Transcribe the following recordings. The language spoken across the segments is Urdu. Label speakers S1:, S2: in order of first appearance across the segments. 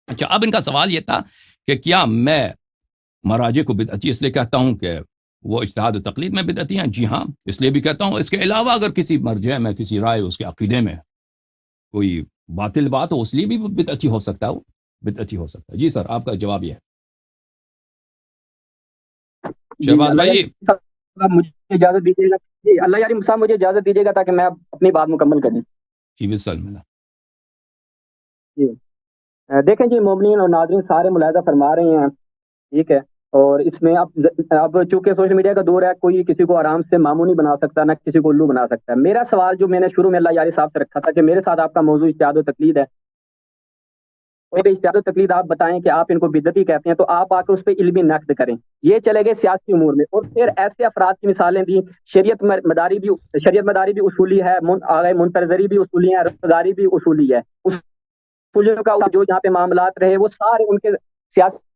S1: اچھا، اب ان کا سوال یہ تھا کہ کیا میں مراجع کو بدعتی اس لیے کہتا ہوں کہ وہ اجتہاد و تقلید میں بدعتی ہیں؟ جی ہاں، اس لیے بھی کہتا ہوں. اس کے علاوہ اگر کسی مرجع میں کسی رائے اس کے عقیدے میں کوئی باطل بات ہو، اس لیے بھی بدعتی ہو سکتا ہے، وہ بدعتی ہو سکتا ہے. جی سر، آپ کا جواب یہ ہے. شہباز بھائی
S2: مجھے اجازت دیجیے گا. جی اللہ یاری صاحب مجھے اجازت دیجیے گا تاکہ میں اپنی بات مکمل کروں.
S1: جی بسم اللہ.
S2: جی دیکھیں جی، مومنین اور ناظرین سارے ملاحظہ فرما رہے ہیں، ٹھیک ہے. اور اس میں اب چونکہ سوشل میڈیا کا دور ہے، کوئی کسی کو آرام سے ماموں نہیں بنا سکتا، نہ کسی کو الو بنا سکتا ہے. میرا سوال جو میں نے شروع میں اللہ یاری صاحب سے رکھا تھا کہ میرے ساتھ آپ کا موضوع اجتہاد و تقلید ہے، اور اجتہاد و تقلید آپ بتائیں کہ آپ ان کو بدعتی کہتے ہیں، تو آپ آ کر اس پہ علمی نقد کریں. یہ چلے گئے سیاسی امور میں، اور پھر ایسے افراد کی مثالیں دی. شریعت مداری بھی اصولی ہے، منتظری بھی اصولی ہے، رفتگاری بھی اصولی ہے. اصولیوں کا جو یہاں پہ معاملات رہے وہ سارے ان کے سیاسی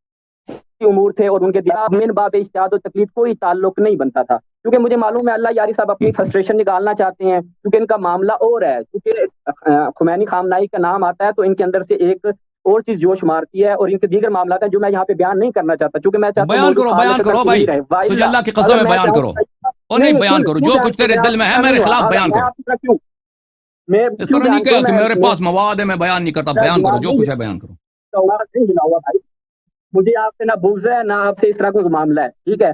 S2: امور تھے، اور ان کے من باب اجتہاد و تقلید کوئی تعلق نہیں بنتا تھا. کیونکہ مجھے معلوم ہے اللہ یاری صاحب اپنی فرسٹریشن نکالنا چاہتے ہیں، کیونکہ ان کا معاملہ اور ہے. کیونکہ خمینی خامنائی کا نام آتا ہے تو ان کے اندر سے ایک اور چیز جوش مارتی ہے، اور ان کے دیگر معاملات ہیں جو میں یہاں پہ بیان نہیں کرنا چاہتا، چونکہ میں چاہتا
S1: بیان کرو بھائی، تجھے اللہ کی قسم ہے بیان کرو. اور نہیں بیان کرو، جو کچھ تیرے دل میں ہے میرے خلاف بیان کرو. اس طرح نہیں کہا کہ میرے پاس مواد ہے میں بیان نہیں کرتا. بیان کرو، جو کچھ ہے بیان کرو.
S2: مجھے آپ سے نہ بغض ہے، نہ آپ سے اس طرح کوئی معاملہ ہے، ٹھیک ہے.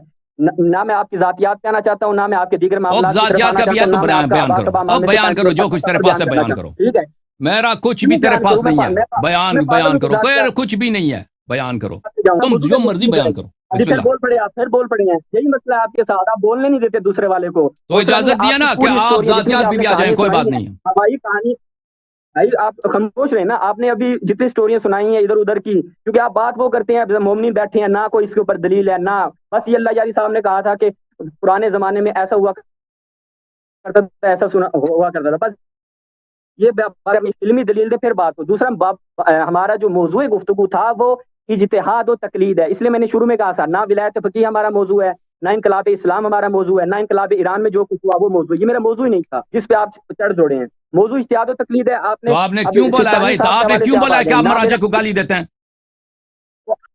S2: نہ میں آپ کی ذاتیات کہنا چاہتا ہوں، نہ میں آپ کے دیگر معاملات کی طرف آنا چاہتا ہوں، نہ میں آپ کا
S1: بیان کرو. اب بیان کرو جو کچھ تیرے پاس ہے بیان کرو.
S2: ٹھیک ہے.
S1: میرا کچھ بھی تیرے پاس نہیں ہے. بیان کرو. کوئی کچھ بھی نہیں ہے. بیان کرو، تم جو مرضی بیان کرو.
S2: پھر بول پڑے ہیں. یہی مسئلہ ہے آپ کے ساتھ، آپ بولنے نہیں دیتے دوسرے والے کو.
S1: تو اجازت دیا نا کہ آپ ذاتیات بھی آ جائیں، کوئی بات نہیں ہے.
S2: ہماری کہانی آپ خاموش رہے نا. آپ نے ابھی جتنی سٹوریاں سنائی ہیں ادھر ادھر کی، کیونکہ آپ بات وہ کرتے ہیں مومنین بیٹھے ہیں، نہ کوئی اس کے اوپر دلیل ہے، نہ بس یہ اللہ جاری صاحب نے کہا تھا کہ پرانے زمانے میں ایسا ہوا کرتا تھا، ایسا ہوا کرتا تھا. بس یہ علمی دلیل دے پھر بات ہو. دوسرا ہمارا جو موضوع گفتگو تھا وہ اجتہاد و تقلید ہے. اس لیے میں نے شروع میں کہا تھا نہ ولایت فقیہ ہمارا موضوع ہے، نہ انقلاب اسلام ہمارا موضوع ہے، نہ انقلاب ایران میں جو کچھ ہوا وہ موضوع. یہ میرا موضوع ہی نہیں تھا جس پہ آپ چڑھ جوڑے ہیں. موضوع اجتہاد و تقلید ہے. آپ نے
S1: کیوں بولا ہے بھائی؟ آپ نے کیوں بولا ہے کہ آپ مراجع کو گالی دیتے ہیں؟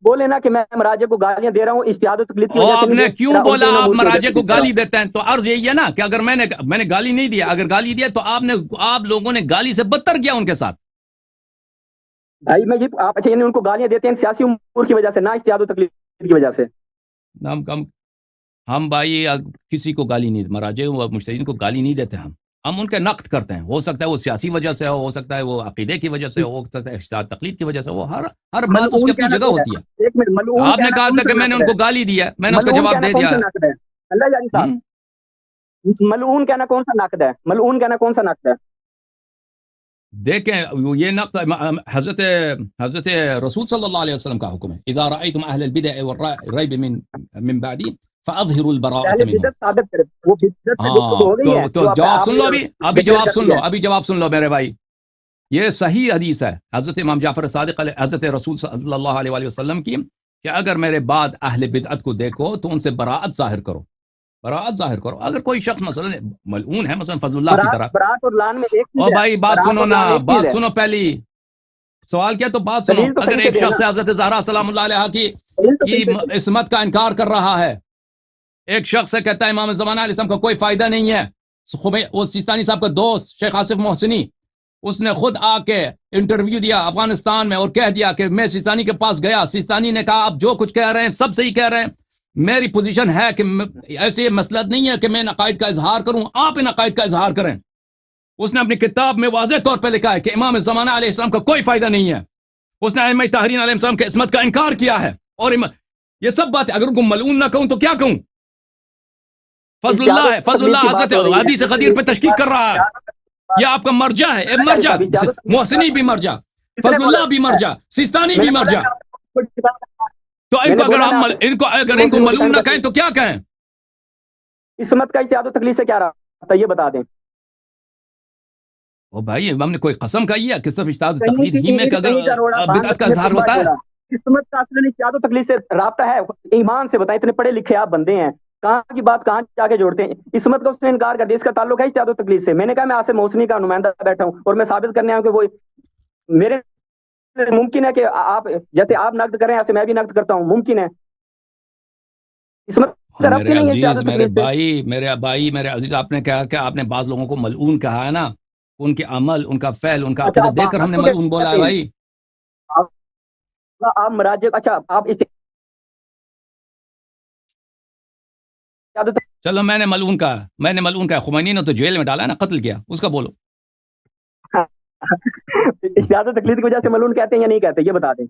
S2: بولے نا کہ میں مراجع کو گالیاں دے رہا ہوں اجتہاد و تقلید کی وجہ سے.
S1: آپ نے کیوں بولا آپ مراجع کو گالی دیتے ہیں؟ تو عرض یہی ہے نا کہ اگر میں نے گالی نہیں دیا، اگر گالی دیا تو آپ لوگوں نے گالی سے بدتر کیا ان کے ساتھ.
S2: بھائی میں یہ آپ اچھا ان کو گالیاں دیتے ہیں سیاسی امور کی وجہ سے، نہ اجتہاد و تقلید کی وجہ سے.
S1: ہم بھائی کسی کو گالی نہیں، مراجع و مجتہدین کو گالی نہیں دیتے. ہم ان کے نقد کرتے ہیں. ہو سکتا ہے وہ سیاسی وجہ سے ہو سکتا ہے وہ عقیدے کی وجہ سے ہو سکتا ہے اجتہاد تقلید کی وجہ سے. وہ ہر بات اس کی اپنی جگہ ہوتی ہے. آپ نے کہا تھا کہ میں نے ان کو گالی دیا، میں نے اس کا جواب دے دیا.
S2: اللہ جانی صاحب ملعون کہنا کون سا نقد ہے؟ ملعون کہنا کون سا نقد ہے؟
S1: دیکھیں یہ نقد حضرت رسول صلی اللہ علیہ وسلم کا حکم ہے. اذا رأيتم اهل البدع والريب من بعدي فاظهروا البراءة منهم. تو جواب سن لو. ابھی جواب سن لو میرے بھائی. یہ صحیح حدیث ہے حضرت امام جعفر صادق حضرت رسول صلی اللہ علیہ وسلم کی کہ اگر میرے بعد اہل بدعت کو دیکھو تو ان سے براءت ظاہر کرو. اگر کوئی شخص مثلا ملعون ہے، مثلا فضل اللہ کی طرح. او بھائی بات سنو نا، بات سنو. پہلی سوال کیا تو بات سنو. اگر ایک شخص حضرت زہرا سلام اللہ علیہ کی عصمت کا انکار کر رہا ہے، ایک شخص سے کہتا ہے امام زمانہ علیہ السلام کا کوئی فائدہ نہیں ہے. وہ سیستانی صاحب کا دوست شیخ آصف محسنی، اس نے خود آ کے انٹرویو دیا افغانستان میں اور کہہ دیا کہ میں سیستانی کے پاس گیا. سیستانی نے کہا آپ جو کچھ کہہ رہے ہیں سب صحیح کہہ رہے ہیں، میری پوزیشن ہے کہ ایسے مسئلہ نہیں ہے کہ میں ان عقائد کا اظہار کروں، آپ ان عقائد کا اظہار کریں. اس نے اپنی کتاب میں واضح طور پہ لکھا ہے کہ امام زمانہ علیہ السلام کا کوئی فائدہ نہیں ہے. اس نے ائمہ طاہرین علیہ السلام کے عصمت کا انکار کیا ہے. اور یہ سب باتیں اگر ان کو ملعون نہ کہوں تو کیا کہوں؟ فضل اللہ حضرت حدیث غدیر پہ تشکیک کر رہا ہے. یہ آپ کا مرجع ہے، مرجع محسنی بھی مرجع، فضل اللہ بھی مرجع، سیستانی بھی مرجع. تو ان کو ملعون نہ کہیں تو کیا کہیں؟
S2: عصمت کا اجتہاد و تقلید سے کیا رہا یہ بتا دیں.
S1: او بھائی ہم نے کوئی قسم کہی ہے کہ صرف اجتہاد و تقلید ہی میں بدعت کا اظہار ہوتا ہے؟
S2: عصمت کا اصل اجتہاد و تقلید سے رابطہ ہے. ایمان سے بتائیں، اتنے پڑھے لکھے آپ بندے ہیں، کہاں کی بات کہاں جا کے جوڑتے ہیں. عصمت کا اس نے انکار کر دیا، اس کا تعلق ہے اجتہاد و تقلید سے. میں نے کہا میں آصف محسنی کا نمائندہ بیٹھا ہوں اور میں ثابت کرنے آیا ہوں کہ وہ میرے ممکن ہے کہ آپ جیسے آپ نقد کریں ایسے میں بھی نقد کرتا ہوں، ممکن ہے، اس میں ربط
S1: میرے
S2: نہیں ہے
S1: عزیز
S2: اجتہاد و
S1: میرے
S2: تقلید سے۔
S1: بھائی میرے عزیز، آپ نے کہا کہ آپ نے بعض لوگوں کو ملعون کہا ہے نا، ان کے عمل، ان کا فعل، ان کا
S2: اچھا
S1: عقیدہ
S2: آپ
S1: دیکھ کر ہم
S2: بات
S1: نے
S2: کو
S1: ملعون بولا ہے
S2: کہتے ہیں،
S1: بھائی۔
S2: آپ مراجع، اچھا آپ اجتہاد و
S1: چلو میں نے ملعون کہا، خمینی نے تو جیل میں ڈالا ہے نا، قتل کیا، اس کا بولو۔
S2: اجتہاد و تقلید کی وجہ سے ملعون کہتے ہیں یا نہیں کہتے، یہ بتا دیں۔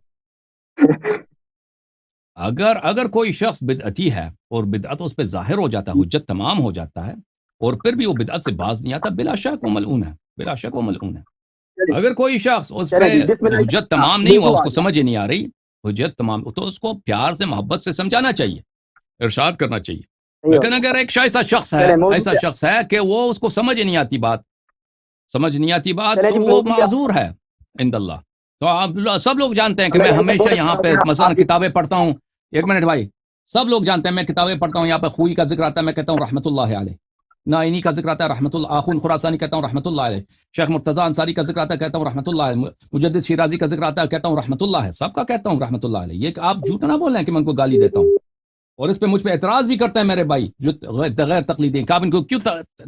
S1: اگر کوئی شخص بدعتی ہے اور بدعت اس پہ ظاہر ہو جاتا ہے، حجت تمام ہو جاتا ہے، اور پھر بھی وہ بدعت سے باز نہیں آتا، بلا شک وہ ملعون ہے، بلا شک وہ ملعون ہے۔ اگر کوئی شخص اس
S2: چلیں
S1: پہ
S2: جی، بسم اللہ،
S1: حجت تمام نہیں ہوا،
S2: موضوع
S1: اس
S2: آ
S1: کو
S2: گیا۔
S1: سمجھ ہی نہیں آ رہی حجت تمام، تو اس کو پیار سے، محبت سے سمجھانا چاہیے، ارشاد کرنا چاہیے۔
S2: صحیح
S1: لیکن
S2: ہوگا۔
S1: اگر ایک
S2: چلیں موضوع پہ،
S1: ایسا شخص ہے کہ وہ اس کو سمجھ نہیں آتی بات،
S2: چلیں
S1: تو
S2: جی
S1: وہ
S2: موضوع
S1: معذور ہے عند اللہ۔ تو آپ سب لوگ جانتے ہیں کہ میں ہمیشہ
S2: بہت
S1: یہاں
S2: اچھا
S1: پہ
S2: ہو گیا،
S1: مثلا
S2: آپ
S1: کتابیں پڑھتا ہوں، ایک منٹ بھائی، سب لوگ جانتے ہیں میں کتابیں پڑھتا ہوں، یہاں پہ خوئی کا ذکر آتا ہے میں کہتا ہوں رحمت اللہ علیہ، نائینی کا ذکر آتا ہے رحمت اللہ، آخون خراسانی کہتا ہوں رحمت اللہ علیہ، شیخ مرتضی انصاری کا ذکر آتا ہے کہتا ہوں رحمت اللہ علیہ، مجدد شیرازی کا ذکر آتا ہے کہتا ہوں رحمت اللہ ہے، سب کا کہتا ہوں رحمت اللہ علیہ۔ یہ کہ آپ جھوٹ نہ بول رہے ہیں کہ میں ان کو گالی دیتا ہوں، اور اس پہ مجھ پہ اعتراض بھی کرتے ہیں میرے بھائی جو غیر تقلیدی ہیں، کہ آپ ان کو کیوں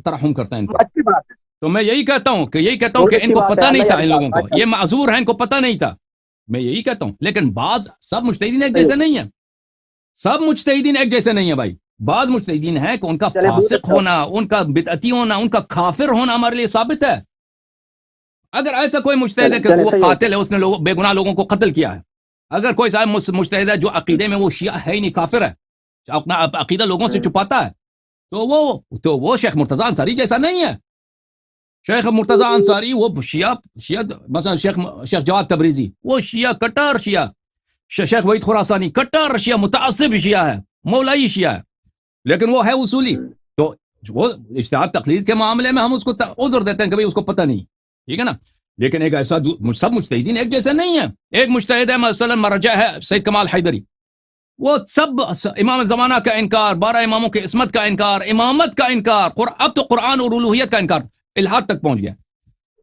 S1: ترحم کرتے ہیں ان پر؟
S2: اچھی بات ہے،
S1: تو میں یہی کہتا ہوں
S2: بہت
S1: کہ ان
S2: اچھی
S1: کو
S2: بات ہے،
S1: پتہ نہیں
S2: اللہ
S1: تھا،
S2: یار
S1: ان لوگوں
S2: صاحب،
S1: کو یہ معذور ہیں، ان کو پتہ نہیں تھا، میں یہی کہتا ہوں۔ لیکن بعض سب مجتہدین ایک جیسے نہیں ہیں، سب مجتہدین ایک جیسے نہیں ہیں بھائی، بعض مجتہدین ہیں کہ ان کا
S2: چلیں بہت
S1: فاسق
S2: اچھا،
S1: ہونا، ان کا بدعتی ہونا، ان کا کافر ہونا ہمارے لیے ثابت ہے۔ اگر ایسا کوئی مجتہد ہے کہ
S2: چلیں
S1: وہ
S2: صحیح ہو گیا۔
S1: قاتل ہے، اس نے بے گناہ لوگوں کو قتل کیا ہے، اگر کوئی صاحب مجتہد ہے جو عقیدے میں وہ شیعہ ہے ہی نہیں، کافر ہے، اپنا عقیدہ لوگوں سے چھپاتا ہے، تو وہ شیخ مرتضی انصاری جیسا نہیں ہے۔ شیخ مرتضی انصاری وہ شیعہ مثلا شیخ جواد تبریزی وہ شیعہ، کٹر شیعہ، شیخ وحید خراسانی کٹر شیعہ، متعصب شیعہ ہے، مولائی شیعہ ہے، لیکن وہ ہے اصولی۔ تو وہ اجتہاد تقلید کے معاملے میں ہم اس کو عذر دیتے ہیں کہ بھئی اس کو پتہ نہیں، ٹھیک ہے نا۔ لیکن ایک ایسا سب مجتہدین ایک جیسے نہیں ہیں۔ ایک مجتہد ہے مثلا مرجع ہے سید کمال حیدری، وہ سب امام زمانہ کا انکار، 12 اماموں کے عصمت کا انکار، امامت کا انکار، اب تو قرآن اور الوہیت کا انکار، الحاد تک پہنچ گیا۔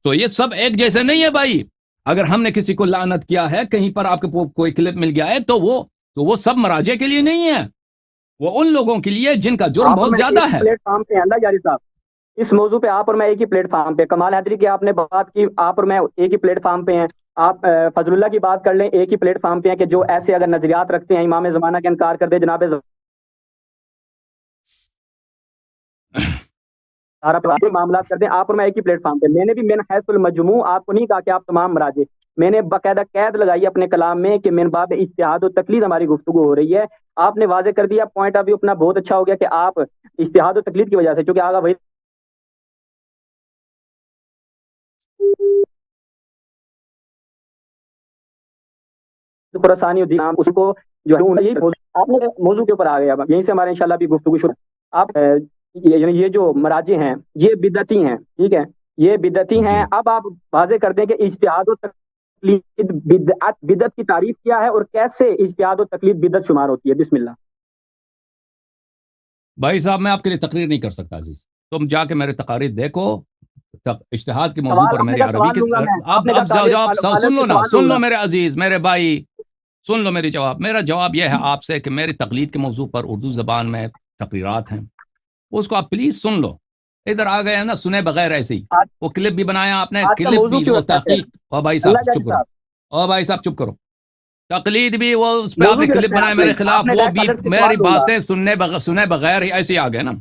S1: تو یہ سب ایک جیسے نہیں ہے بھائی۔ اگر ہم نے کسی کو لعنت کیا ہے، کہیں پر آپ کو کوئی کلپ مل گیا ہے، تو وہ سب مراجع کے لیے نہیں ہے، وہ ان لوگوں کے لیے جن کا جرم
S2: آپ اور
S1: بہت
S2: میں ایک
S1: زیادہ
S2: ہی
S1: ہے۔
S2: پلیٹ فارم پہ ہیں، اللہ یاری صاحب، اس موضوع پہ آپ اور میں ایک ہی پلیٹ فارم پہ، کمال حیدری کی آپ نے بات کی، آپ اور میں ایک ہی پلیٹ فارم پہ ہیں، آپ فضل اللہ کی بات کر لیں، ایک ہی پلیٹ فارم پہ ہیں، کہ جو ایسے اگر نظریات رکھتے ہیں امام زمانہ کا انکار کر دے، جناب سارا معاملات کر دیں، آپ اور میں ایک ہی پلیٹ فارم پہ۔ میں نے بھی من حیث المجموع آپ کو نہیں کہا کہ آپ تمام مراجع، میں نے باقاعدہ قید لگائی اپنے کلام میں کہ من باب اجتہاد و تقلید ہماری گفتگو ہو رہی ہے۔ آپ نے واضح کر دیا، پوائنٹ آف ویو اپنا بہت اچھا ہو گیا کہ آپ اجتہاد و تقلید کی وجہ سے، چونکہ آگا وہی خراسانی الدین اس کو جو ہے آپ نے موضوع کے اوپر آ گیا، یہیں سے ہمارے انشاءاللہ بھی گفتگو شروع۔ آپ یعنی یہ جو مراجع ہیں یہ بدعتی ہیں، ٹھیک ہے، یہ بدعتی ہیں۔
S1: جی
S2: اب آپ واضح کر دیں کہ اجتہاد و تقلید بدعت کی تعریف کیا ہے، اور کیسے اجتہاد و تقلید بدعت شمار ہوتی ہے؟ بسم اللہ۔
S1: بھائی صاحب میں آپ کے لیے تقریر نہیں کر سکتا عزیز، تم جا کے میرے تقاریر دیکھو، اجتہاد کے موضوع
S2: سوال
S1: پر
S2: آپ نے
S1: میری
S2: کہا
S1: عربی
S2: سوال
S1: کی،
S2: لوں گا میں، آپ نے کہا
S1: اب جواب
S2: کالر
S1: سن لو
S2: سے
S1: نا،
S2: سوال
S1: سن
S2: لوں
S1: لو
S2: گا۔
S1: میرے عزیز، میرے بھائی، سن لو میری جواب۔ میرا جواب یہ ہے آپ سے کہ میری تقلید کے موضوع پر اردو زبان میں تقریرات ہیں، اس کو آپ پلیز سن لو۔ ادھر آ گئے ہیں نا سنے بغیر ایسے ہی،
S2: آج
S1: وہ کلپ بھی بنایا آپ نے،
S2: آج کا
S1: کلپ
S2: موضوع
S1: بھی
S2: کیوں
S1: وہ
S2: رکھا ہے؟
S1: تحقیق، او بھائی
S2: اللہ
S1: صاحب
S2: جاری
S1: چپ کرو،
S2: صاحب،
S1: او بھائی صاحب چپ کرو، تقلید بھی وہ اس پہ آپ
S2: موضوع
S1: نے
S2: کیوں
S1: کلپ
S2: رکھا ہے؟
S1: بنائے میرے خلاف،
S2: آپ نے
S1: وہ
S2: کہا
S1: بھی
S2: کالر سے
S1: میری
S2: سوال لوں گا۔
S1: باتیں سنے بغیر ہی ایسے ہی آ گئے نا۔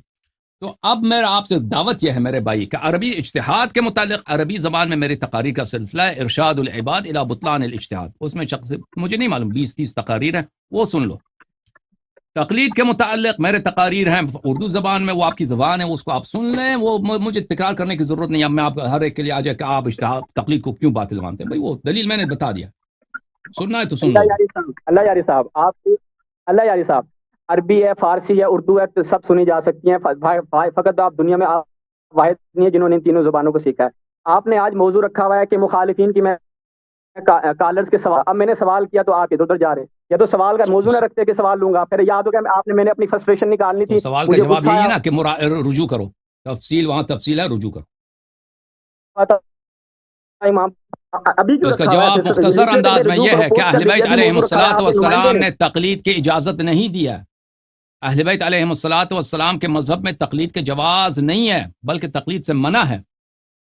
S1: تو اب میرا آپ سے دعوت یہ ہے میرے بھائی کہ عربی اجتہاد کے متعلق عربی زبان میں میری تقاریر کا سلسلہ ہے ارشاد العباد الی بطلان الاجتہاد، اس میں مجھے نہیں معلوم 20-30 تقاریر ہیں، وہ سن لو۔ تقلید کے متعلق میرے تقاریر ہیں اردو زبان میں، وہ آپ کی زبان ہے، اس کو آپ سن لیں، وہ مجھے تکرار کرنے کی ضرورت نہیں۔ اب میں آپ ہر ایک کے لیے آ جائے کہ آپ اجتہاد تقلید کو کیوں باطل مانتے ہیں، بھائی وہ دلیل میں نے بتا دیا، سننا ہے تو سن
S2: اللہ
S1: لو ادھر۔
S2: یاری صاحب، اللہ یاری صاحب، آپ اللہ یاری صاحب، عربی ہے، فارسی ہے، اردو ہے، تو سب سنی جا سکتی ہیں، فقط آپ دنیا میں آپ واحد نہیں ہے جنہوں نے ان تینوں زبانوں کو سیکھا ہے۔ آپ نے آج موضوع رکھا ہوا ہے کہ مخالفین کی میں کالرز کے سوال، اب میں نے سوال کیا تو آپ ادھر ادھر جا رہے ہیں، یا تو سوال کا موضوع نہ رکھتے کہ سوال لوں گا، پھر یاد ہو گیا آپ نے، میں نے اپنی فرسٹریشن نکالنی
S1: تو
S2: تھی،
S1: سوال کا
S2: مجھے
S1: جواب
S2: غصہ
S1: یہی ہے
S2: آیا
S1: نا کہ رجوع کرو، تفصیل وہاں تفصیل ہے، رجوع کرو۔
S2: ہوا تھا امام ابھی
S1: تو
S2: کیوں
S1: اس کا
S2: رکھا ہوا ہے؟
S1: جواب مختصر انداز میں یہ ہے کہ اہل بیت علیہم الصلوۃ
S2: آپ کے
S1: والسلام
S2: نمائندے
S1: نے تقلید کی اجازت نہیں دیا. اہل بیت علیہم الصلوۃ والسلام کے مذہب میں تقلید کے جواز نہیں ہے، بلکہ تقلید سے منع ہے،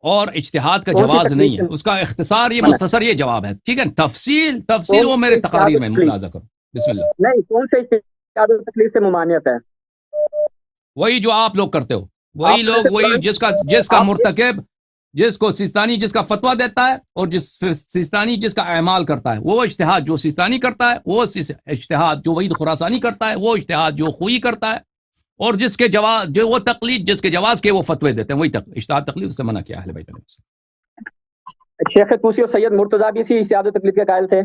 S1: اور اجتہاد کا
S2: کون سی
S1: جواز نہیں
S2: تکلیف
S1: ہے. اس کا اختصار یہ
S2: منع؟
S1: مختصر یہ جواب ہے. ٹھیک ہے، تفصیل
S2: کون
S1: وہ
S2: سے
S1: میرے
S2: اجتہاد
S1: تقاریر
S2: و
S1: میں
S2: تکلیف؟
S1: ملاحظہ کرو. بسم اللہ.
S2: نہیں، کون سے اجتہاد و تکلیف سے ممانعت ہے؟
S1: وہی جو آپ لوگ کرتے ہو، وہی
S2: آپ
S1: لوگ، وہی جس کا
S2: آپ
S1: مرتکب، جس کو سیستانی جس کا فتویٰ دیتا ہے، اور سیستانی جس کا اعمال کرتا ہے، وہ اجتہاد جو سیستانی کرتا ہے، وہ اجتہاد جو وحید خراسانی کرتا ہے، وہ اجتہاد جو خوئی کرتا ہے، اور جس کے جواز جو وہ تقلید جس کے جواز کے وہ فتوے دیتے ہیں، وہی اجتہاد تقلید سے منع کیا اہل بیت علیہ السلام.
S2: شیخ طوسی اور سید مرتضیٰ بھی اسی اجتہاد و تکلیف کے قائل تھے.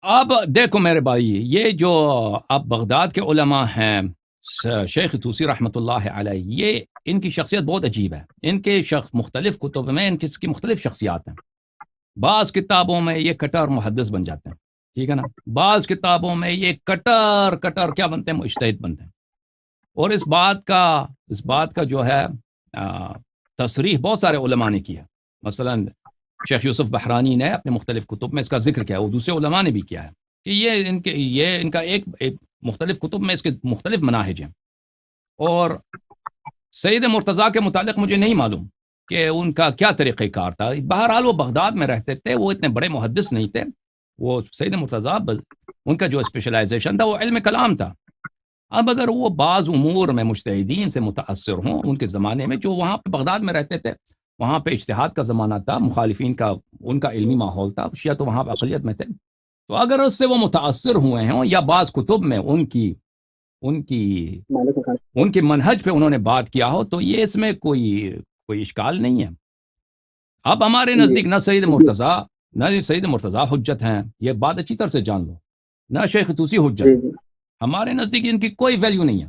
S1: اب دیکھو میرے بھائی، یہ جو اب بغداد کے علماء ہیں، شیخ طوسی رحمۃ اللہ علیہ، یہ ان کی شخصیت بہت عجیب ہے. ان کے مختلف کتب میں ان کی مختلف شخصیات ہیں. بعض کتابوں میں یہ کٹر محدث بن جاتے ہیں، ٹھیک ہے نا. بعض کتابوں میں یہ کٹر کیا بنتے ہیں؟ مجتہد بنتے ہیں. اور اس بات کا جو ہے تصریح بہت سارے علماء نے کیا. مثلا شیخ یوسف بحرانی نے اپنے مختلف کتب میں اس کا ذکر کیا، اور دوسرے علماء نے بھی کیا ہے کہ یہ ان کا ایک مختلف کتب میں اس کے مختلف مناہج ہیں. اور سید مرتضیٰ کے متعلق مجھے نہیں معلوم کہ ان کا کیا طریقہ کار تھا. بہرحال وہ بغداد میں رہتے تھے، وہ اتنے بڑے محدث نہیں تھے. وہ سید مرتضیٰ ان کا جو اسپیشلائزیشن تھا وہ علم کلام تھا. اب اگر وہ بعض امور میں مجتہدین سے متاثر ہوں ان کے زمانے میں، جو وہاں پہ بغداد میں رہتے تھے، وہاں پہ اجتہاد کا زمانہ تھا، مخالفین کا ان کا علمی ماحول تھا، شیعہ تو وہاں پہ اقلیت میں تھے، تو اگر اس سے وہ متاثر ہوئے ہیں یا بعض کتب میں ان کی منہج پہ انہوں نے بات کیا ہو، تو یہ اس میں کوئی اشکال نہیں ہے. اب ہمارے نزدیک نہ سید مرتضیٰ حجت ہیں، یہ بات اچھی طرح سے جان لو، نہ شیخ طوسی حجت ہے. ہمارے نزدیک ان کی کوئی ویلیو نہیں ہے.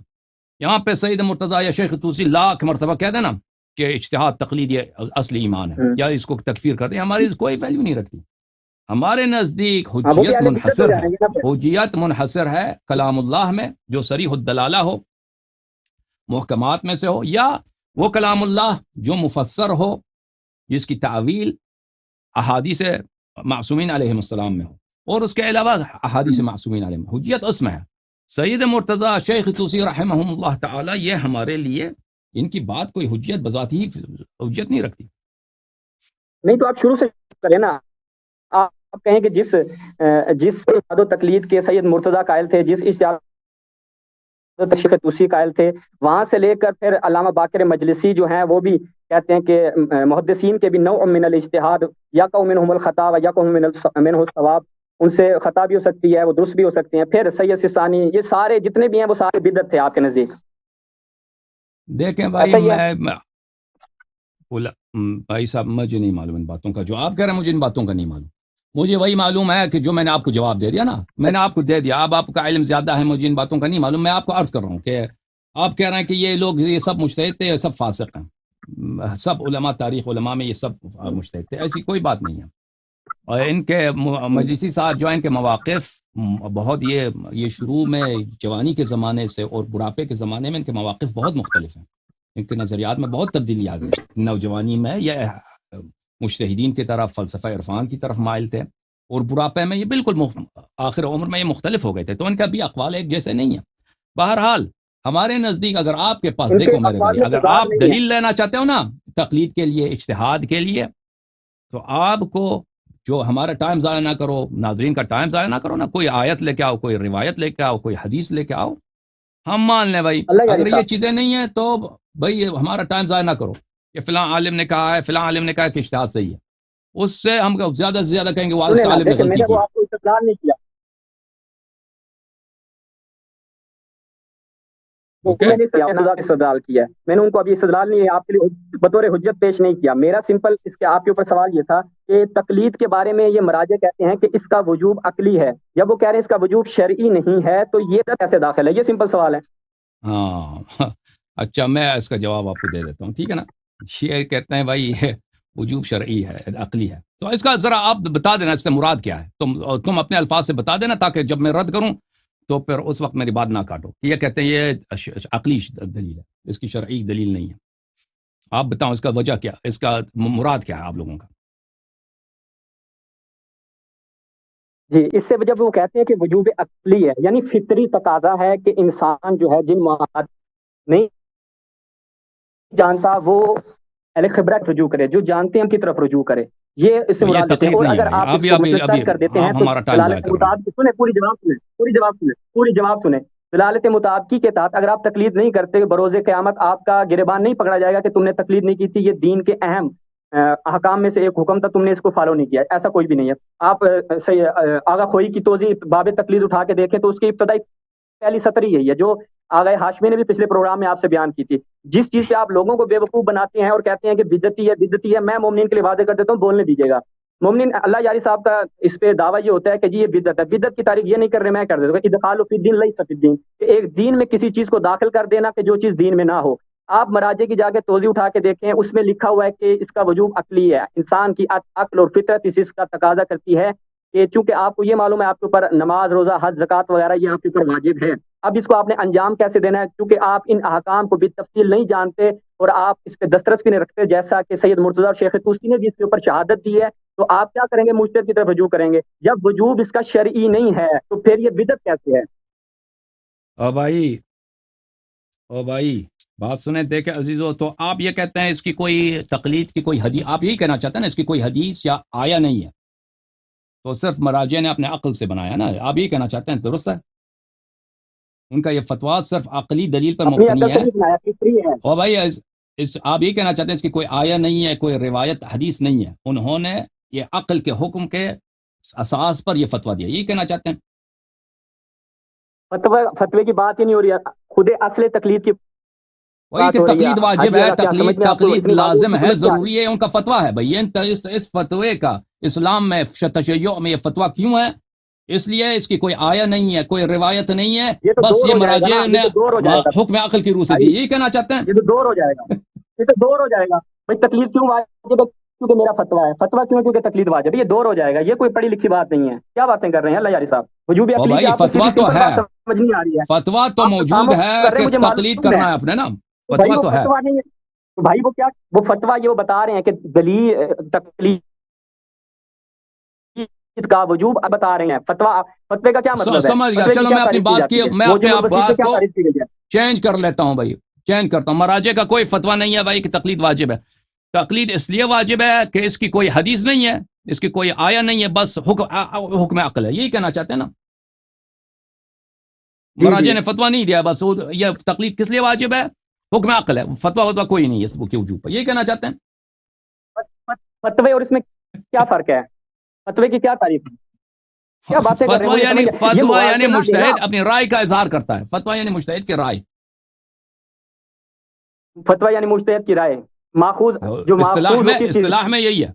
S1: یہاں پہ سید مرتضیٰ یا شیخ طوسی لاکھ مرتبہ کہہ دینا کہ اجتہاد تقلید یہ اصلی ایمان ہے، یا اس کو تکفیر کر دیں، ہماری کوئی ویلیو نہیں رکھتی. ہمارے نزدیک حجیت منحصر ہے کلام اللہ میں، جو صریح الدلالہ ہو، محکمات میں سے ہو، یا وہ کلام اللہ جو مفسر ہو، جس کی تعویل احادیث معصومین علیہ السلام میں ہو، اور اس کے علاوہ احادیث معصومین علیہ میں حجیت اس میں ہے. سید مرتضیٰ، شیخ طوسی رحمہم اللہ تعالی، یہ ہمارے لیے ان کی بات کوئی حجیت بذات ہی حجیت نہیں رکھتی.
S2: نہیں تو آپ شروع سے کریں نا. آپ کہیں کہ جس اجتہاد و تقلید کے سید مرتضیٰ قائل تھے، جس اجتہاد شیخ طوسی قائل تھے، وہاں سے لے کر پھر علامہ باقر مجلسی جو ہیں وہ بھی کہتے ہیں کہ محدثین کے بھی نوع من الاجتہاد، یقع منہم الخطا و یقع منہ الصواب، ان سے خطا بھی ہو سکتی ہے، وہ درست بھی ہو سکتے ہیں. پھر سید سستانی، یہ سارے جتنے بھی ہیں وہ سارے بدعت تھے آپ کے نزدیک.
S1: دیکھیں بھائی، بھائی صاحب، مجھے نہیں معلوم ان باتوں کا، جو آپ کہہ رہے ہیں مجھے ان باتوں کا نہیں معلوم. مجھے وہی معلوم ہے کہ جو میں نے آپ کو جواب دے دیا نا، میں نے آپ کو دے دیا. اب آپ کا علم زیادہ ہے، مجھے ان باتوں کا نہیں معلوم. میں آپ کو عرض کر رہا ہوں کہ آپ کہہ رہے ہیں کہ یہ لوگ یہ سب مجتہد تھے، یہ سب فاسق ہیں، سب علماء، تاریخ علماء میں یہ سب مجتہد تھے. ایسی کوئی بات نہیں ہے. اور ان کے مجلسی صاحب جو ہیں، ان کے مواقف بہت، یہ شروع میں جوانی کے زمانے سے اور بڑھاپے کے زمانے میں ان کے مواقف بہت مختلف ہیں. ان کے نظریات میں بہت تبدیلی آ گئی. نوجوانی میں یہ مجتہدین کی طرف، فلسفہ عرفان کی طرف مائل تھے، اور بڑھاپے میں یہ بالکل آخر عمر میں یہ مختلف ہو گئے تھے. تو ان کا بھی اقوال ایک جیسے نہیں ہے. بہرحال ہمارے نزدیک، اگر آپ کے پاس، دیکھو میرے بھائی، اگر آپ دلیل لینا چاہتے ہو نا تقلید کے لیے، اجتہاد کے لیے، تو آپ کو جو ہمارا ٹائم ضائع نہ کرو، ناظرین کا ٹائم ضائع نہ کرو نا. کوئی آیت لے کے آؤ، کوئی روایت لے کے آؤ، کوئی حدیث لے کے آؤ، ہم مان لیں بھائی. اگر یہ چیزیں نہیں ہیں تو بھائی ہمارا ٹائم ضائع نہ کرو کہ فلاں عالم نے کہا ہے، فلاں عالم نے کہا ہے کہ اجتہاد صحیح ہے. اس سے ہم زیادہ سے زیادہ کہیں گے وہ عالم نے غلطی کی.
S2: آپ کو استدلال نہیں کیا. استدلال کیا میں نے ان کو ابھی استدلال نہیں آپ کے لیے بطور حجت پیش نہیں کیا. میرا سمپل اس کے آپ کے اوپر سوال یہ تھا کہ تقلید کے بارے میں یہ مراجع کہتے ہیں کہ اس کا وجوب عقلی ہے، جب وہ کہہ رہے ہیں اس کا وجوب شرعی نہیں ہے، تو یہ کیسے داخل ہے؟ یہ سمپل سوال ہے.
S1: ہاں اچھا، میں اس کا جواب آپ کو دے دیتا ہوں، ٹھیک ہے نا. یہ کہتے ہیں بھائی یہ وجوب شرعی ہے، عقلی ہے. تو اس کا ذرا آپ بتا دینا اس سے مراد کیا ہے. تم اپنے الفاظ سے بتا دینا، تاکہ جب میں رد کروں تو پھر اس وقت میری بات نہ کاٹو. یہ کہتے ہیں یہ عقلی دلیل ہے، اس کی شرعی دلیل نہیں ہے. آپ بتاؤ اس کا وجہ کیا، اس کا مراد کیا ہے آپ لوگوں کا؟
S2: جی اس سے جب وہ کہتے ہیں کہ وجوب عقلی ہے، یعنی فطری تقاضا ہے کہ انسان جو ہے جن معاملات نہیں جانتا وہ اہل خبرت رجوع کرے، جو جانتے ہیں ان کی طرف رجوع کرے، یہ اس سے
S1: تو یہ
S2: مراد لیتے ہیں۔
S1: تقلید
S2: اور
S1: نہیں ہے
S2: اگر
S1: بھائی،
S2: آپ اس
S1: ابھی
S2: کو
S1: ابھی
S2: مطلق
S1: ابھی
S2: کر دیتے ہیں
S1: آپ
S2: تو
S1: ہمارا ٹائم ضائع
S2: دلالت
S1: کر رہے ہیں۔
S2: مطابق سنیں، پوری جواب سنیں، پوری جواب سنیں۔ دلالت مطابقی کے تحت اگر آپ تقلید نہیں کرتے، بروز قیامت آپ کا گریبان نہیں پکڑا جائے گا کہ تم نے تقلید نہیں کی تھی، یہ دین کے اہم احکام میں سے ایک حکم تھا، تم نے اس کو فالو نہیں کیا، ایسا کوئی بھی نہیں ہے۔ آپ آغا خوئی کی توضیح باب تقلید اٹھا کے دیکھیں تو اس کی ابتدائی پہلی سطر ہی یہی ہے جو آغا ہاشمی نے بھی پچھلے پروگرام میں آپ سے بیان کی تھی۔ جس چیز پہ آپ لوگوں کو بے وقوف بناتے ہیں اور کہتے ہیں کہ بدعتی ہے بدعتی ہے، میں مومنین کے لیے واضح کر دیتا ہوں، بولنے دیجیے گا۔ مومنین اللہ یاری صاحب کا اس پہ دعویٰ یہ ہوتا ہے کہ جی یہ بدعت ہے، بدعت کی تعریف یہ نہیں کر رہے، میں کر دیتا ہوں، ادخال فی الدین لیس فی الدین، کہ ایک دین میں کسی چیز کو داخل کر دینا کہ جو چیز دین میں نہ ہو۔ آپ مراجع کی جا کے توضیح اٹھا کے دیکھیں، اس میں لکھا ہوا ہے کہ اس کا وجوب عقلی ہے، انسان کی عقل اور فطرت اس کا تقاضا کرتی ہے کہ چونکہ آپ کو یہ معلوم ہے آپ کے اوپر نماز روزہ حج زکوٰۃ وغیرہ یہ آپ کے اوپر واجب ہے، اب اس کو آپ نے انجام کیسے دینا ہے؟ کیونکہ آپ ان احکام کو بالتفصیل نہیں جانتے اور آپ اس پہ دسترس بھی نہیں رکھتے، جیسا کہ سید مرتضیٰ اور شیخ طوسی نے بھی اس کے اوپر شہادت دی ہے، تو آپ کیا کریں گے؟ مجتہد کی طرف رجوع کریں گے۔ جب وجوب اس کا شرعی نہیں ہے تو پھر یہ بدعت کیسے ہے؟
S1: او بھائی بات سنیں، دیکھیں عزیزو، تو آپ یہ کہتے ہیں اس کی کوئی تقلید کی کوئی حدیث، آپ یہی کہنا چاہتے ہیں نا اس کی کوئی حدیث یا آیا نہیں ہے، تو صرف مراجع نے اپنے عقل سے بنایا نا، آپ یہی کہنا چاہتے ہیں، درست ہے؟ ان کا یہ فتویٰ صرف عقلی دلیل پر
S2: اپنی
S1: مبتنی
S2: عقل سے
S1: ہے۔
S2: نہیں بنایا، فطری ہے۔
S1: اور بھائی آپ یہی کہنا چاہتے ہیں اس کی کوئی آیا نہیں ہے، کوئی روایت حدیث نہیں ہے، انہوں نے یہ عقل کے حکم کے اساس پر یہ فتویٰ دیا، یہی کہنا چاہتے ہیں؟
S2: فتوے کی بات ہی نہیں ہو رہی ہے، خود اصل تقلید کی
S1: وہی کہ
S2: بات ہو رہی ہے۔
S1: تقلید واجب
S2: حاجی
S1: ہے،
S2: آگا کیا سمجھ میں آپ کو
S1: تقلید
S2: اتنی واضح
S1: لازم ہے،
S2: حکمت کیا ہے؟
S1: ضروری ہے، ان کا فتویٰ ہے بھائی۔ اس فتوے کا اسلام میں تشیع میں یہ فتویٰ کیوں ہے؟ اس لیے اس کی کوئی آیا نہیں ہے، کوئی روایت نہیں ہے،
S2: یہ تو
S1: بس
S2: دور
S1: یہ
S2: ہو جائے گا نا،
S1: مراجع
S2: یہ
S1: نے
S2: تو دور ہو جائے گا
S1: حکم عقل کی روح سے
S2: بھائی،
S1: دی، یہی کہنا چاہتے ہیں؟
S2: یہ تو دور ہو جائے گا، یہ تو دور ہو جائے گا بھائی۔ تقلید کیوں واجب ہے؟ کیونکہ میرا فتویٰ ہے۔ فتویٰ کیوں ہے؟ کیونکہ تقلید واجب ہے، یہ دور ہو جائے گا، یہ کوئی پڑھی لکھی بات نہیں ہے۔ کیا باتیں کر رہے ہیں اللہ یاری صاحب؟ وجوب
S1: او
S2: عقلی کی
S1: بھائی
S2: آپ کو سیدھی
S1: فتویٰ تو
S2: سمپل
S1: ہے،
S2: بات سمجھ نہیں آ رہی ہے،
S1: فتویٰ تو
S2: آپ تو
S1: موجود
S2: تعمق
S1: ہے
S2: کر رہے ہیں،
S1: کہ
S2: مجھے
S1: تقلید
S2: معلوم ہے۔
S1: کرنا ہے اپنے نا،
S2: تو بھائی
S1: فتویٰ
S2: وہ
S1: تو ہے۔
S2: فتویٰ نہیں ہے، تو بھائی وہ کیا، وہ فتویٰ یہ وہ بتا رہے ہیں کہ دلیل تقلید کا وجوب بتا رہے ہیں۔ فتوے کا کیا مطلب ہے؟
S1: سمجھ گیا،
S2: فتوے کی
S1: چلو
S2: کیا
S1: میں اپنی
S2: تعریف کی
S1: بات
S2: جاتی ہے؟
S1: میں اپنے
S2: موجب
S1: آپ
S2: الوسیط میں
S1: بات
S2: کیا
S1: کو
S2: تعریف کی گئی ہے؟
S1: چینج کر لیتا ہوں بھائی، چینج کرتا ہوں۔ مراجع کا کوئی فتویٰ نہیں ہے بھائی کہ تقلید واجب ہے۔ تقلید اس لیے واجب ہے کہ اس کی کوئی حدیث نہیں ہے، اس کی کوئی آیا نہیں ہے، بس حکم عقل ہے، یہی کہنا چاہتے ہیں نا؟
S2: جی
S1: مراجع
S2: جی
S1: نے فتویٰ نہیں دیا، بس یہ تقلید کس لیے واجب ہے؟ حکم عقل ہے، فتویٰ کوئی نہیں ہے اس کے وجوب پر، یہی کہنا چاہتے ہیں؟
S2: فتوے اور اس میں کیا فرق ہے؟ فتوے کی کیا تعریف ہے؟ کیا باتیں کر رہے ہیں؟
S1: فتویٰ
S2: مجھے
S1: یعنی
S2: سمجھ یہ
S1: فتویٰ یعنی
S2: موازنہ دینا۔
S1: مجتہد اپنی رائے کا اظہار کرتا ہے، فتویٰ یعنی مجتہد کی رائے،
S2: فتویٰ یعنی مجتہد کی رائے، ماخوذ جو ماخوذ ہو کس چیز
S1: اصطلاح میں یہی ہے،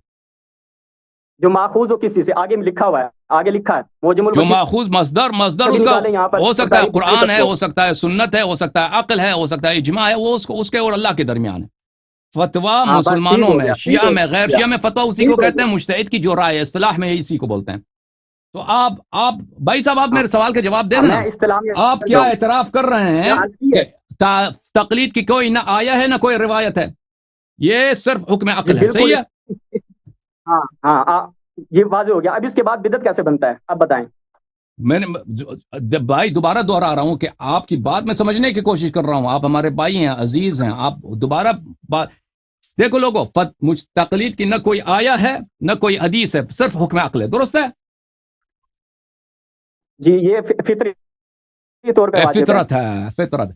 S2: جو ماخوذ ہو کس چیز سے؟ آگے لکھا ہوا ہے، آگے لکھا ہے موجم
S1: جو
S2: الوسیط
S1: ماخوذ مصدر
S2: بھی
S1: اس کا
S2: نکالیں یہاں پر،
S1: ہو سکتا ہے
S2: تعریف
S1: قرآن ہے،
S2: کو۔
S1: ہو سکتا ہے سنت ہے، ہو سکتا ہے عقل ہے، ہو سکتا ہے اجماع ہے، وہ اس کے اور اللہ کے درمیان ہے۔ فتویٰ
S2: ہاں بس ٹھیک
S1: مسلمانوں
S2: ہو
S1: میں،
S2: گیا، ٹھیک
S1: شیعہ
S2: ہو
S1: میں، غیر
S2: گیا،
S1: شیعہ میں فتویٰ اسی کو
S2: ٹھیک ہو
S1: کہتے
S2: گیا۔
S1: ہیں، مجتہد کی جو رائے ہے اصطلاح میں اسی کو بولتے ہیں۔ تو آپ بھائی صاحب، آپ
S2: ہاں
S1: میرے سوال کا جواب دے
S2: ہاں،
S1: دیں
S2: میں
S1: نا۔
S2: اصطلاح میں
S1: آپ
S2: چل
S1: کیا
S2: رہا ہوں،
S1: اعتراف کر رہے ہیں
S2: جانتی
S1: کہ
S2: ہے
S1: تقلید کی کوئی نہ آیا ہے نہ کوئی روایت ہے، یہ صرف حکم
S2: جی
S1: عقل ہے،
S2: بالکل۔
S1: صحیح ہے؟
S2: ہاں ہاں یہ واضح ہو گیا۔ اب اس کے بعد بدعت کیسے بنتا ہے اب بتائیں؟
S1: میں نے بھائی دوبارہ دوہرا رہا ہوں کہ آپ کی بات میں سمجھنے کی کوشش کر رہا ہوں، آپ ہمارے بھائی ہیں، عزیز ہیں، آپ دوبارہ بات دیکھو لوگوں، تقلید کی نہ کوئی آیا ہے نہ کوئی حدیث ہے، صرف حکم عقل ہے، درست ہے؟
S2: جی یہ فطری طور پہ واجب ہے۔
S1: فطرت ہے، فطرت۔